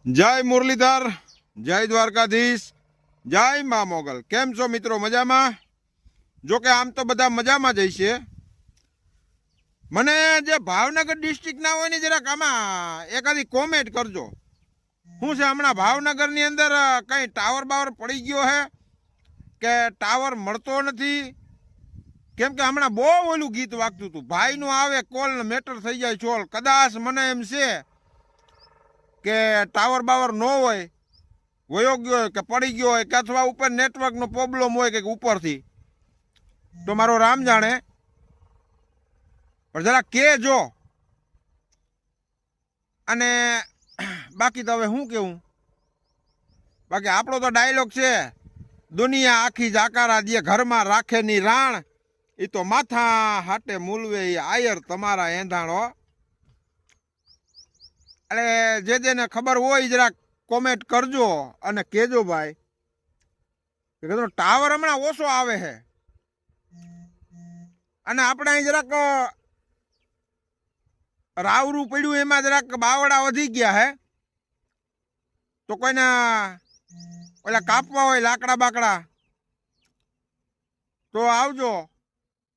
જય મુરલીધર, જય દ્વારકાધીશ, જય મા મોગલ. કેમ છો મિત્રો? મજામાં? જો કે આમ તો બધા મજામાં જ છે. મને જે ભાવનગર ડિસ્ટ્રિક્ટના હોય ને જરાક આમાં એકાદી કોમેન્ટ કરજો. શું છે હમણાં ભાવનગરની અંદર કઈ ટાવર બાવર પડી ગયો હે કે ટાવર મળતો નથી? કેમ કે હમણાં બહુ ઓલું ગીત વાગતું હતું, ભાઈનું આવે કોલ ને મેટર થઈ જાય ચોલ. કદાચ મને એમ છે કે ટાવર બાવર ન હોય, વયો ગયો હોય કે પડી ગયો હોય કે અથવા ઉપર નેટવર્કનો પ્રોબ્લેમ હોય કે ઉપરથી, તો મારો રામ જાણે. પણ જરા કેજો. અને બાકી તો હવે શું કેવું, બાકી આપણો તો ડાયલોગ છે, દુનિયા આખી જાકારા દે ઘરમાં રાખે ની રાણ, એ તો માથા હાટે મૂલવે આયર તમારા એંધાણો. એટલે જે જેને ખબર હોય જરાક કોમેન્ટ કરજો અને કેજો ભાઈ કે ટાવર હમણાં ઓછો આવે છે. અને આપણે અહીં જરાક રાવરું પડ્યું, એમાં જરાક બાવડા વધી ગયા હે, તો કોઈને ઓલા કાપવા હોય લાકડા બાકડા તો આવજો.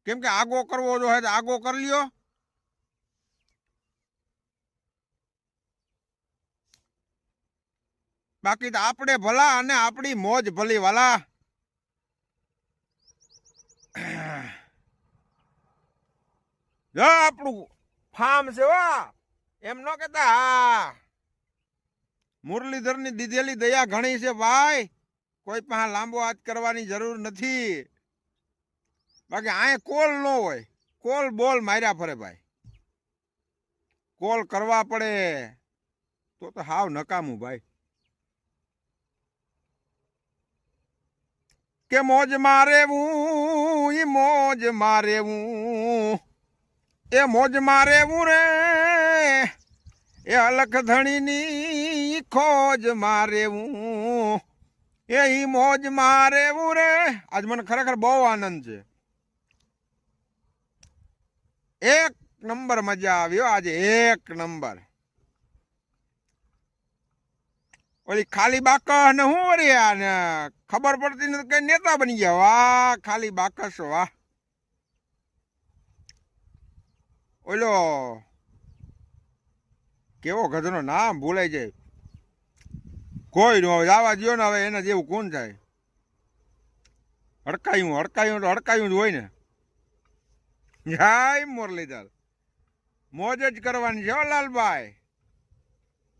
કેમ કે આગો કરવો જો હે તો આગો કરી લ્યો. બાકી તો આપણે ભલા અને આપણી મોજ ભલી વાલા. જો આપણું ફાર્મ છે વા, એમ ન કેતા. હા, મુરલીધરની દીધેલી દયા ઘણી છે ભાઈ, કોઈ પાસે લાંબો હાથ કરવાની જરૂર નથી. બાકી આય કોલ ન હોય, કોલ બોલ માર્યા ફરે ભાઈ, કોલ કરવા પડે તો હાવ નકામું ભાઈ. કે મોજ મારેવું ઈ મોજ મારેવું, એ મોજ મારેવું રે, એ અલખ ધણીની ખોજ મારેવું, એ ઈ મોજ મારેવું રે. આજ મને ખરેખર બહુ આનંદ છે, એક નંબર મજા આવ્યો આજે, એક નંબર. ઓલી ખાલી બાકસ ને હું વળી ને ખબર પડતી નથી, કઈ નેતા બની ગયા. વાહ ખાલી બાકસ, વાહ. ઓલો કેવો ગધનો, નામ ભૂલાઈ જાય. કોઈ નો આવા દો ને, હવે એના જેવું કોણ થાય. હડકાયું હડકાયું તો હડકાયું જ હોય ને. જય મુરલીધર, મોજ જ કરવાની છે લાલભાઈ.